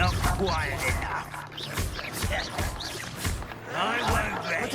Not quiet enough. I won't let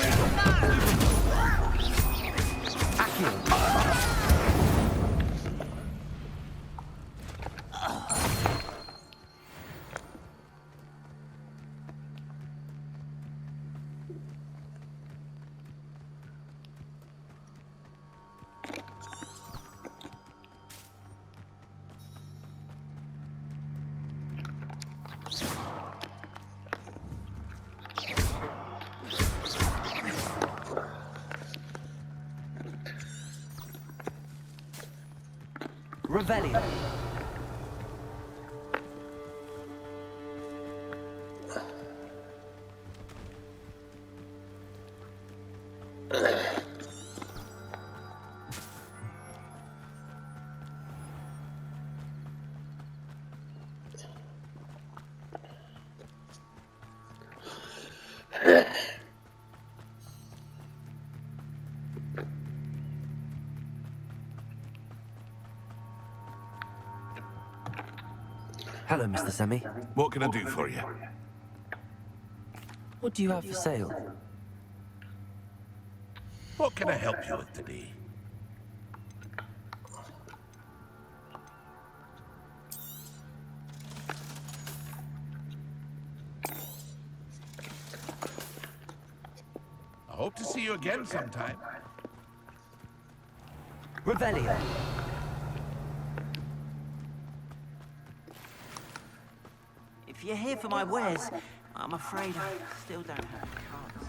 Revelio. Hello, Mr. Semi. What can I do for you? What do you have for sale? What can I help you with today? I hope to see you again sometime. Revelio. If you're here for my wares, I'm afraid I still don't have cards.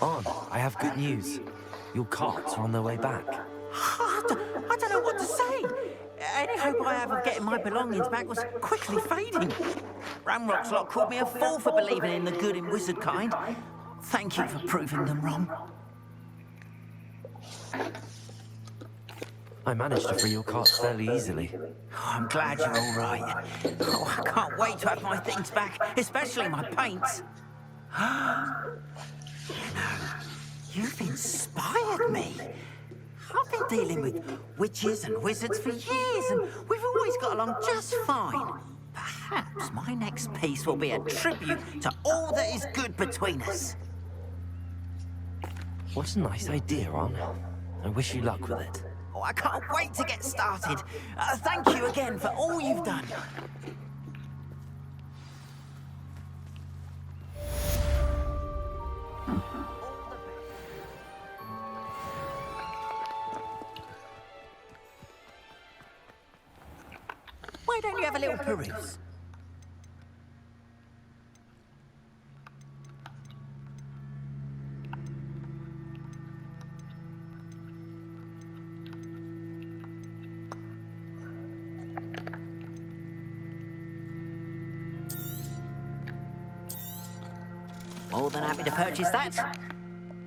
On, I have good news. Your carts are on their way back. I don't know what to say. Any hope I have of getting my belongings back was quickly fading. Ramrock's lot called me a fool for believing in the good in wizard kind. Thank you for proving them wrong. I managed to free your carts fairly easily. Oh, I'm glad you're all right. Oh, I can't wait to have my things back, especially my paints. You've inspired me. I've been dealing with witches and wizards for years, and we've always got along just fine. Perhaps my next piece will be a tribute to all that is good between us. What a nice idea, Ron. I wish you luck with it. Oh, I can't wait to get started. Thank you again for all you've done. Why don't you have a little peruse? More than happy to purchase that.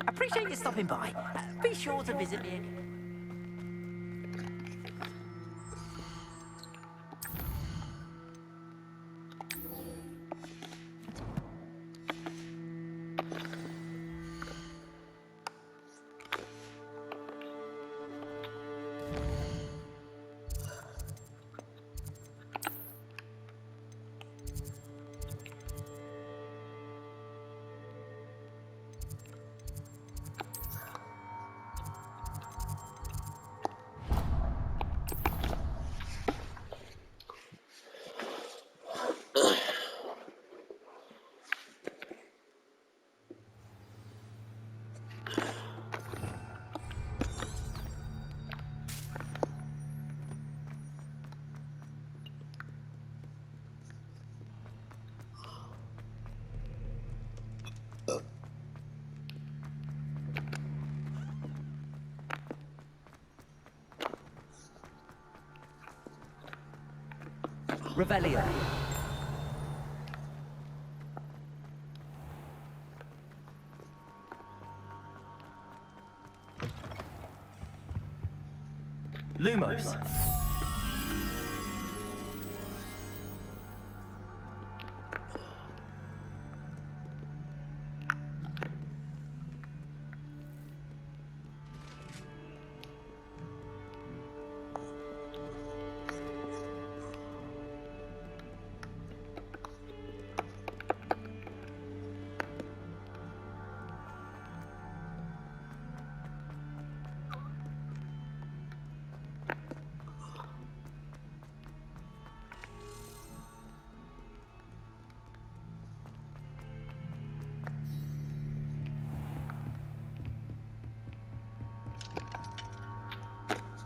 Appreciate you stopping by. Be sure to visit me again. Revelio. Lumos.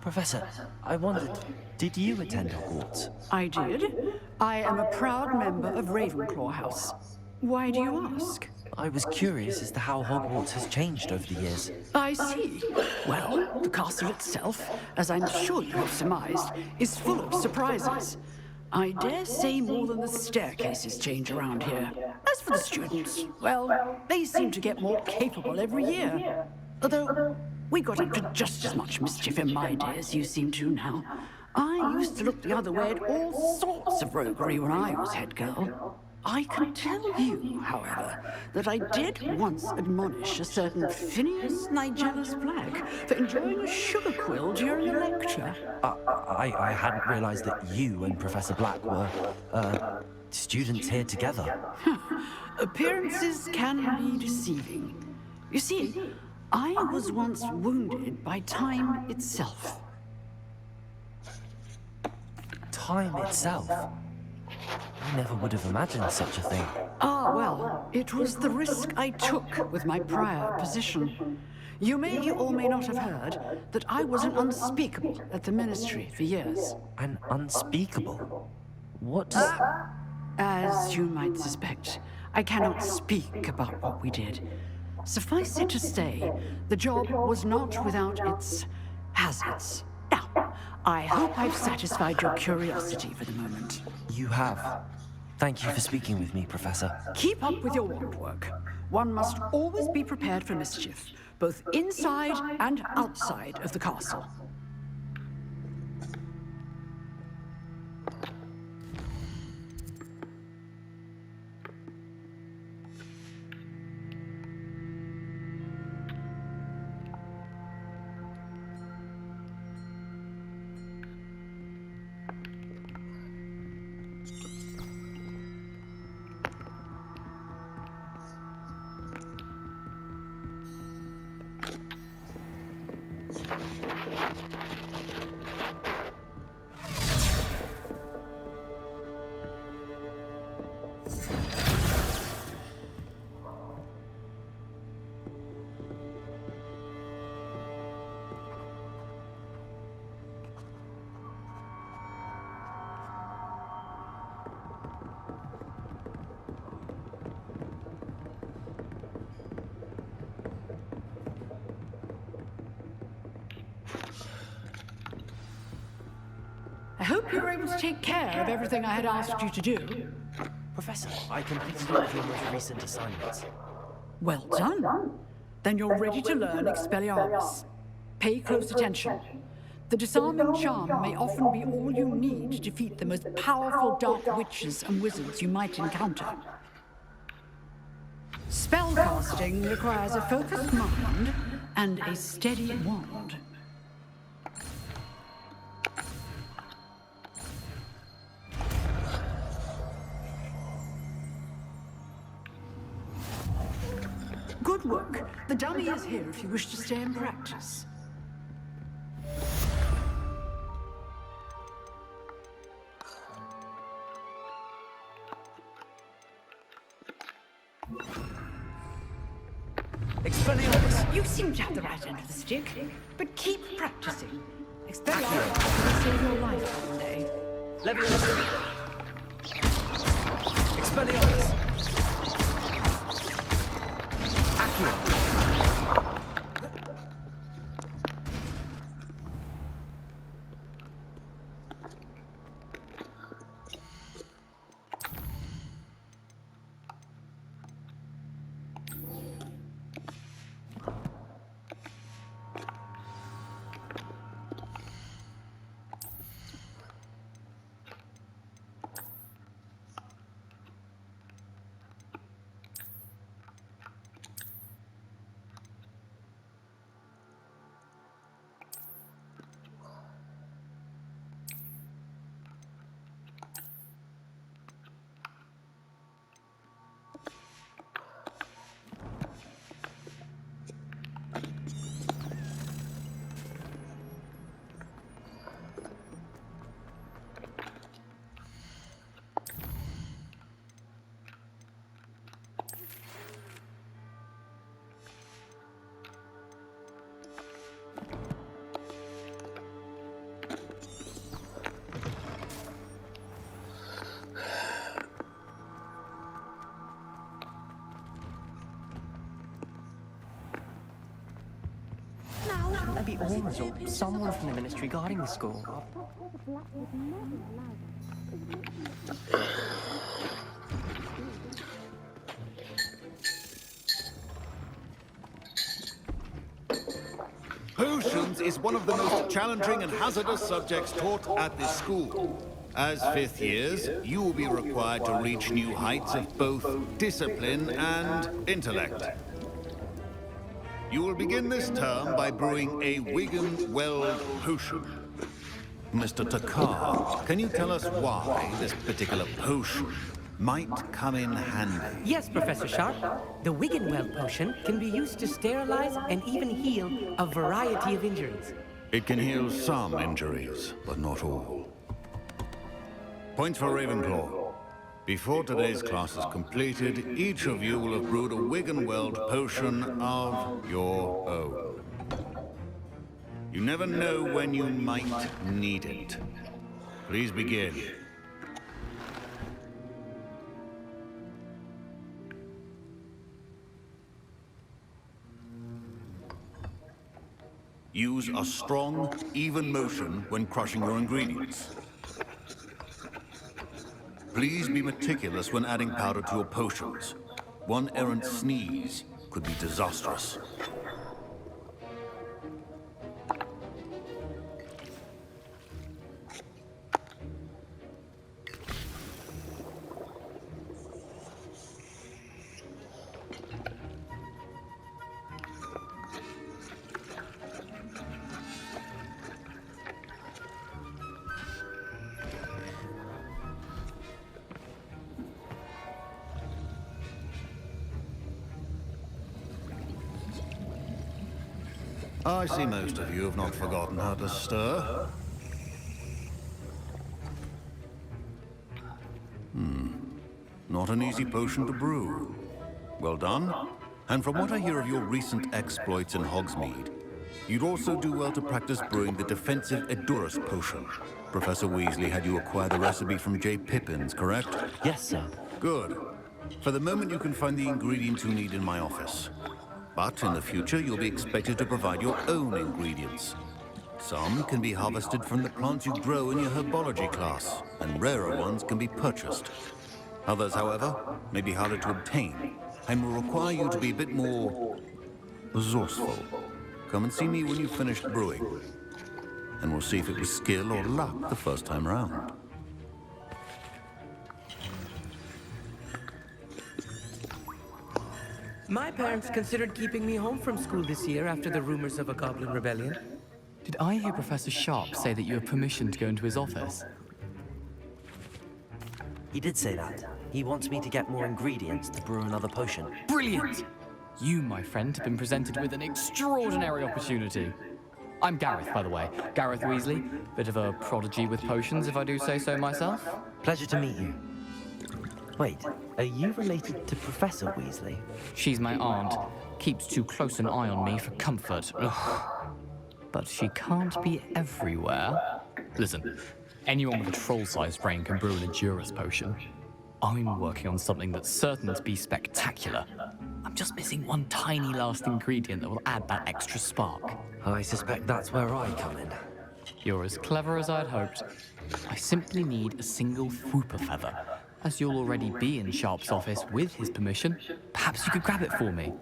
Professor, I wondered, did you attend Hogwarts? I did. I am a proud member of Ravenclaw House. Why do you ask? I was curious as to how Hogwarts has changed over the years. I see. Well, the castle itself, as I'm sure you have surmised, is full of surprises. I dare say more than the staircases change around here. As for the students, well, they seem to get more capable every year. Although, we got up to just as much mischief in my day as you seem to now. I used to look the other way at all sorts of roguery when I was head girl. I can tell you, however, that I did once admonish a certain Phineas Nigella's Black for enjoying a sugar quill during a lecture. I hadn't realized that you and Professor Black were, students here together. Appearances can be deceiving. You see, I was once wounded by time itself. Time itself? I never would have imagined such a thing. Ah, well, it was the risk I took with my prior position. You may or may not have heard that I was an unspeakable at the Ministry for years. An unspeakable? What does... As you might suspect, I cannot speak about what we did. Suffice it to say, the job was not without its hazards. Now, I hope I've satisfied your curiosity for the moment. You have. Thank you for speaking with me, Professor. Keep up with your wand work. One must always be prepared for mischief, both inside and outside of the castle. I hope you were able to take care of everything I had asked you to do. Professor, I completed all of your most recent assignments. Well done. Then you're ready to learn Expelliarmus. Pay close attention. The disarming charm may often be all you need to defeat the most powerful dark witches and wizards you might encounter. Spellcasting requires a focused mind and a steady wand. Good work. The dummy is here if you wish to stay and practice. Expelliarmus! You seem to have the right end of the stick, but keep practicing. Expelliarmus will save your life one day. Leviosa! Expelliarmus! Accio! maybe Ormuz or someone from the ministry guarding the school. Potions is one of the most challenging and hazardous subjects taught at this school. As fifth years, you will be required to reach new heights of both discipline and intellect. You will begin this term by brewing a Wigan Weld potion. Mr. Takar, can you tell us why this particular potion might come in handy? Yes, Professor Sharp. The Wiggenweld potion can be used to sterilize and even heal a variety of injuries. It can heal some injuries, but not all. Points for Ravenclaw. Before today's class is completed, each of you will have brewed a Wiggenweld potion of your own. You never know when you might need it. Please begin. Use a strong, even motion when crushing your ingredients. Please be meticulous when adding powder to your potions. One errant sneeze could be disastrous. I see most of you have not forgotten how to stir. Not an easy potion to brew. Well done. And from what I hear of your recent exploits in Hogsmeade, you'd also do well to practice brewing the defensive Edurus potion. Professor Weasley had you acquire the recipe from J. Pippins, correct? Yes, sir. Good. For the moment, you can find the ingredients you need in my office. But in the future, you'll be expected to provide your own ingredients. Some can be harvested from the plants you grow in your herbology class, and rarer ones can be purchased. Others, however, may be harder to obtain, and will require you to be a bit more resourceful. Come and see me when you've finished brewing, and we'll see if it was skill or luck the first time round. My parents considered keeping me home from school this year after the rumors of a goblin rebellion. Did I hear Professor Sharp say that you have permission to go into his office? He did say that. He wants me to get more ingredients to brew another potion. Brilliant! You, my friend, have been presented with an extraordinary opportunity. I'm Gareth, by the way. Gareth Weasley. Bit of a prodigy with potions, if I do say so myself. Pleasure to meet you. Wait, are you related to Professor Weasley? She's my aunt. Keeps too close an eye on me for comfort. Ugh. But she can't be everywhere. Listen, anyone with a troll-sized brain can brew an Edurus potion. I'm working on something that's certain to be spectacular. I'm just missing one tiny last ingredient that will add that extra spark. I suspect that's where I come in. You're as clever as I'd hoped. I simply need a single Whooper feather. As you'll already be in Sharp's office with his permission, perhaps you could grab it for me.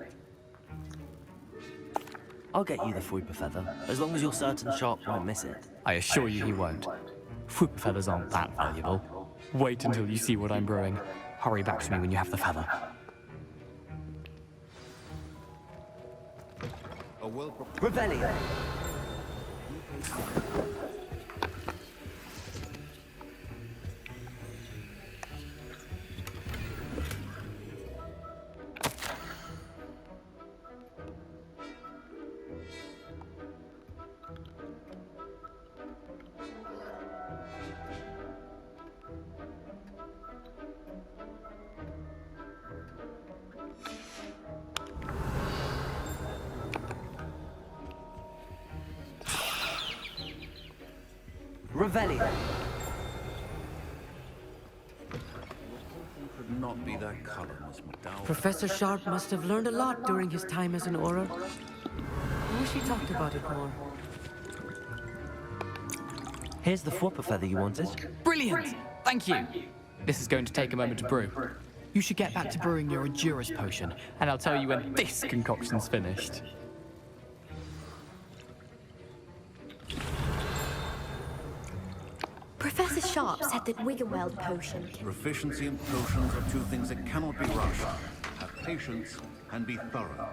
I'll get you the Whooper feather, as long as you're certain Sharp won't miss it. I assure you he won't. Whooper feathers aren't that valuable. Wait until you see what I'm brewing. Hurry back to me when you have the feather. Revelio. Revelio. Could not be that color, Miss McDowell. Professor Sharp must have learned a lot during his time as an Auror. wish we talked about it more. Here's the Fwopper feather you wanted. Brilliant! Thank you! This is going to take a moment to brew. You should get back to brewing your Endurance potion, and I'll tell you when this concoction's finished. Professor Sharp said that Wiggenweld potion can... Proficiency in potions are two things that cannot be rushed. Have patience and be thorough.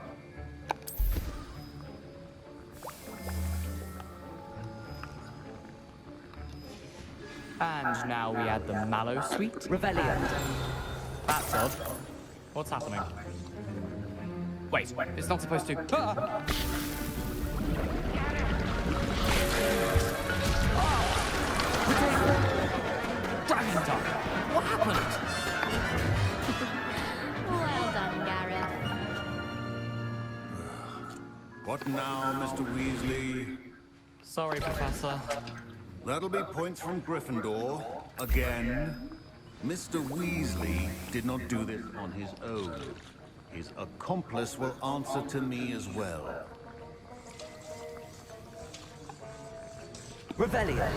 And now we add the mallow sweet. Revelio. That's odd. What's happening? Wait, it's not supposed to... Ah! Dragon Dog! What happened? Well done, Gareth. What now, Mr. Weasley? Sorry, Professor. That'll be points from Gryffindor. Again. Mr. Weasley did not do this on his own. His accomplice will answer to me as well. Revelio.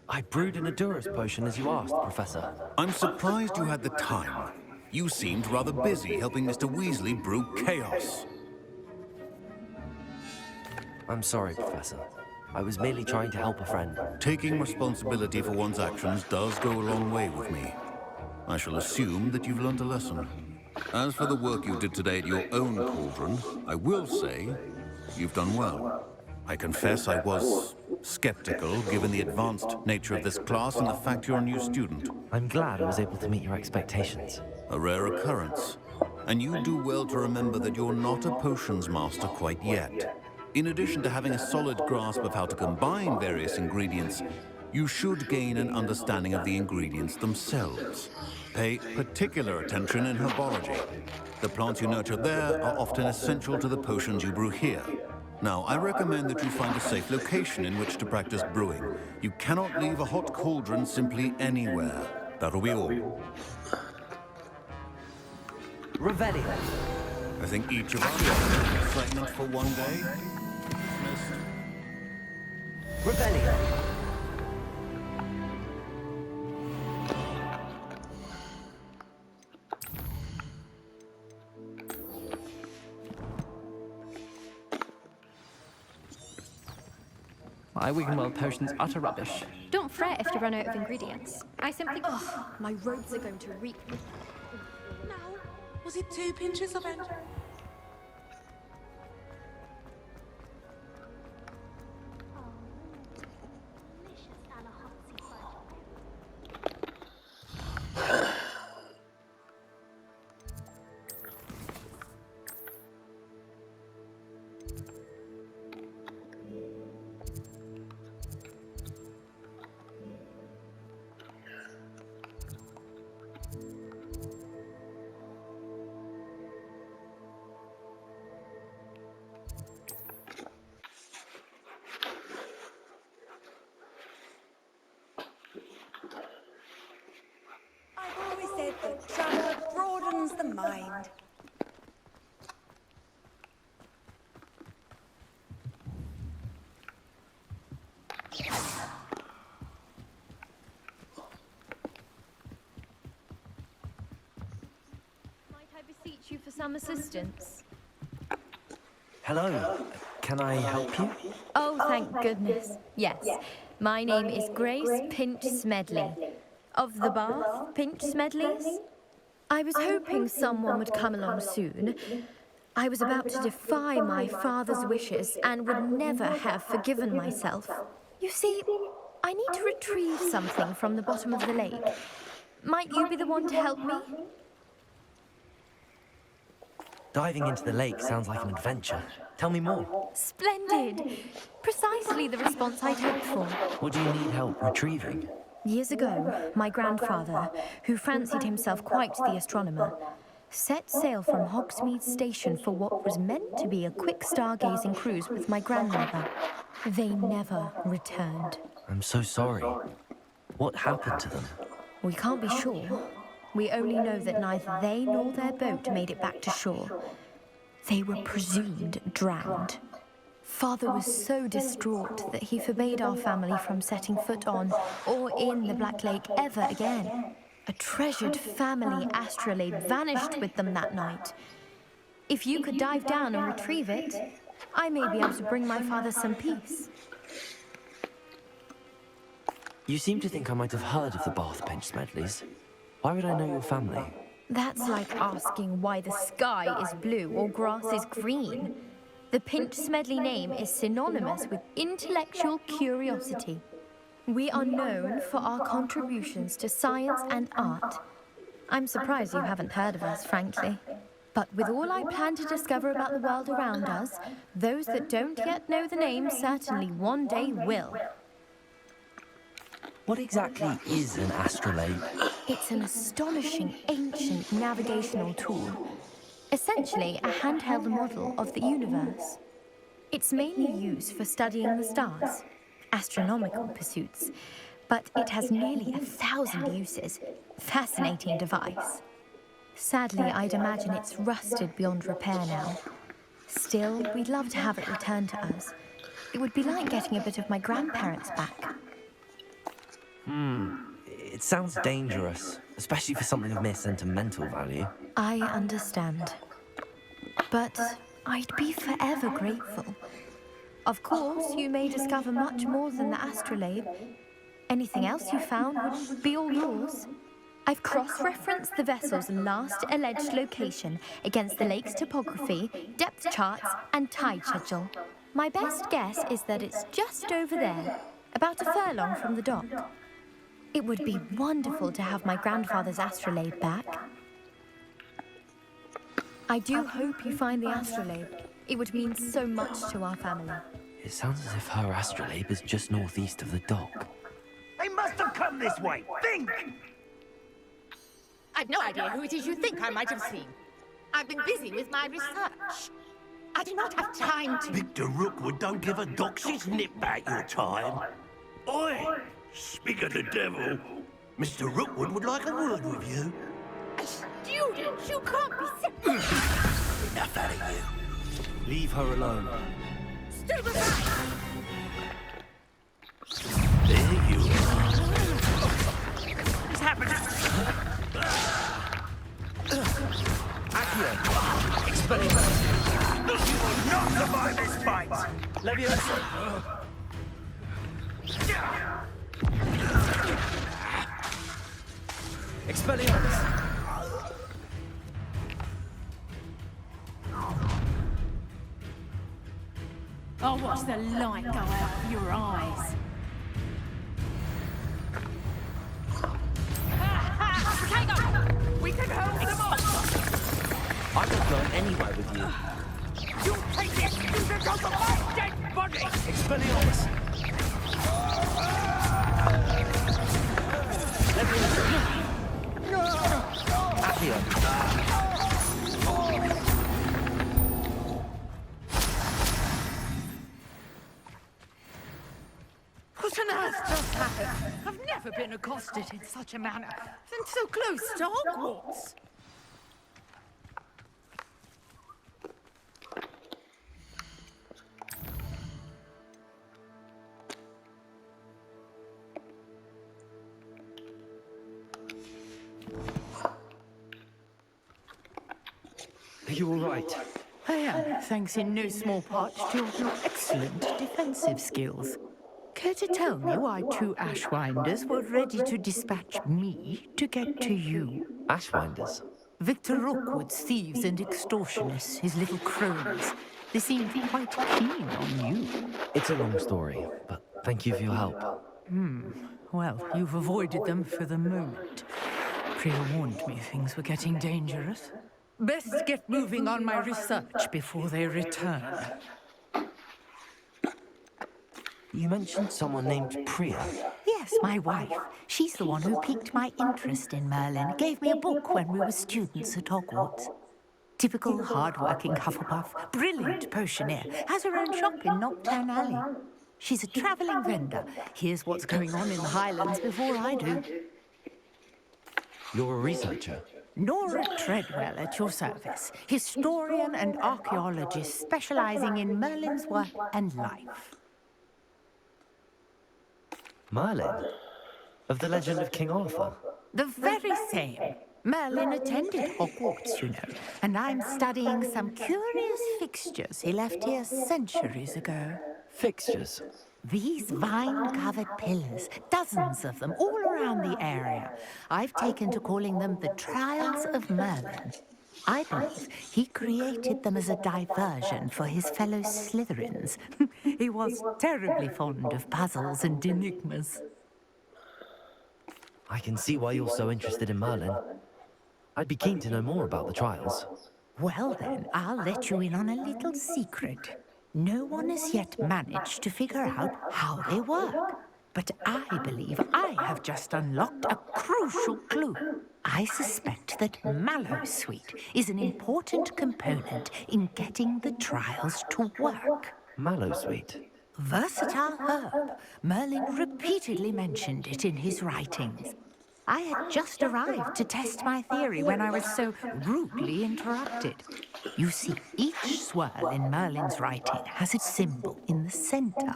I brewed an Endurance potion as you asked, Professor. I'm surprised you had the time. You seemed rather busy helping Mr. Weasley brew chaos. I'm sorry, Professor. I was merely trying to help a friend. Taking responsibility for one's actions does go a long way with me. I shall assume that you've learned a lesson. As for the work you did today at your own cauldron, I will say you've done well. I confess I was skeptical, given the advanced nature of this class and the fact you're a new student. I'm glad I was able to meet your expectations. A rare occurrence. And you do well to remember that you're not a potions master quite yet. In addition to having a solid grasp of how to combine various ingredients, you should gain an understanding of the ingredients themselves. Pay particular attention in herbology. The plants you nurture there are often essential to the potions you brew here. Now, I recommend that you find a safe location in which to practice brewing. You cannot leave a hot cauldron simply anywhere. That'll be all. Revelio. I think each of us has excitement for one day. Revelio. My Wiggenweld potion's utter rubbish. Don't fret if you run out of ingredients. I simply... Ugh, my robes are going to reek. No. Was it 2 pinches of it? I've always said that travel broadens the mind. Might I beseech you for some assistance? Hello. Can I help you? Oh, thank goodness. Yes. My name is Grace Pinch Smedley. Of the Bath Pinch Smedleys? I was hoping someone would come along soon. I was about to defy my father's wishes and would never have forgiven myself. You see, I need to retrieve something from the bottom of the lake. Might you be the one to help me? Diving into the lake sounds like an adventure. Tell me more. Splendid! Precisely the response I'd hoped for. What do you need help retrieving? Years ago, my grandfather, who fancied himself quite the astronomer, set sail from Hogsmeade Station for what was meant to be a quick stargazing cruise with my grandmother. They never returned. I'm so sorry. What happened to them? We can't be sure. We only know that neither they nor their boat made it back to shore. They were presumed drowned. Father was so distraught that he forbade our family from setting foot on or in the Black Lake ever again. A treasured family astrolabe vanished with them that night. If you could dive down and retrieve it, I may be able to bring my father some peace. You seem to think I might have heard of the Bath Pinch Smedleys. Why would I know your family? That's like asking why the sky is blue or grass is green. The Pinch Smedley name is synonymous with intellectual curiosity. We are known for our contributions to science and art. I'm surprised you haven't heard of us, frankly. But with all I plan to discover about the world around us, those that don't yet know the name certainly one day will. What exactly is an astrolabe? It's an astonishing ancient navigational tool. Essentially, a handheld model of the universe. It's mainly used for studying the stars, astronomical pursuits, but it has nearly 1,000 uses. Fascinating device. Sadly, I'd imagine it's rusted beyond repair now. Still, we'd love to have it returned to us. It would be like getting a bit of my grandparents back. It sounds dangerous, especially for something of mere sentimental value. I understand. But I'd be forever grateful. Of course, you may discover much more than the astrolabe. Anything else you found would be all yours. I've cross-referenced the vessel's last alleged location against the lake's topography, depth charts, and tide schedule. My best guess is that it's just over there, about a furlong from the dock. It would be wonderful to have my grandfather's astrolabe back. I do hope you find the astrolabe. It would mean so much to our family. It sounds as if her astrolabe is just northeast of the dock. They must have come this way. Think! I've no idea who it is you think I might have seen. I've been busy with my research. I do not have time to... Victor Rookwood don't give a doxy's nip back your time. Oi! Speak of the devil. Mr. Rookwood would like a word with you. A student? You can't be serious. Enough out of you. Leave her alone. Stand aside! There you are. What's happening? Accio! Experiment! You will not survive this fight! Leviosa! Expelliarmus! I'll watch the light go out of your eyes. We can hold them off! I'm not going anywhere with you. You take the student out of my dead body! Expelliarmus! Accio! What on earth just happened? I've never been accosted in such a manner, and so close to Hogwarts. Are you all right? I am, thanks in no small part to your excellent defensive skills. Care to tell me why two Ashwinders were ready to dispatch me to get to you? Ashwinders? Victor Rookwood's thieves and extortionists, his little cronies. They seemed quite keen on you. It's a long story, but thank you for your help. Well, you've avoided them for the moment. Priya warned me things were getting dangerous. Best get moving on my research before they return. You mentioned someone named Priya. Yes, my wife. She's the one who piqued my interest in Merlin. Gave me a book when we were students at Hogwarts. Typical hard-working Hufflepuff, brilliant potioneer, has her own shop in Knockdown Alley. She's a travelling vendor. Hears what's going on in the Highlands before I do. You're a researcher. Nora Treadwell at your service, historian and archaeologist specializing in Merlin's work and life. Merlin? Of the legend of King Arthur? The very same. Merlin attended Hogwarts, you know, and I'm studying some curious fixtures he left here centuries ago. Fixtures? These vine-covered pillars, dozens of them, all around the area. I've taken to calling them the Trials of Merlin. I believe he created them as a diversion for his fellow Slytherins. He was terribly fond of puzzles and enigmas. I can see why you're so interested in Merlin. I'd be keen to know more about the trials. Well then, I'll let you in on a little secret. No one has yet managed to figure out how they work. But I believe I have just unlocked a crucial clue. I suspect that Mallowsweet is an important component in getting the trials to work. Mallowsweet? Versatile herb. Merlin repeatedly mentioned it in his writings. I had just arrived to test my theory when I was so rudely interrupted. You see, each swirl in Merlin's writing has a symbol in the center.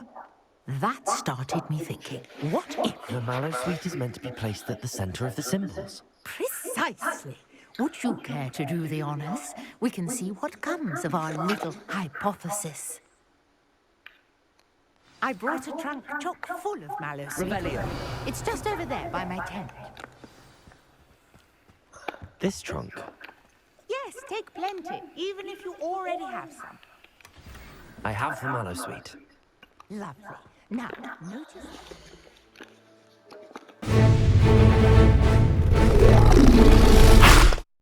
That started me thinking, what if... The Mallowsweet is meant to be placed at the center of the symbols. Precisely. Would you care to do the honors? We can see what comes of our little hypothesis. I brought a trunk chock full of Mallowsweet. Revelio. It's just over there by my tent. This trunk? Yes, take plenty, even if you already have some. I have the Mallowsweet. Lovely. Now, notice...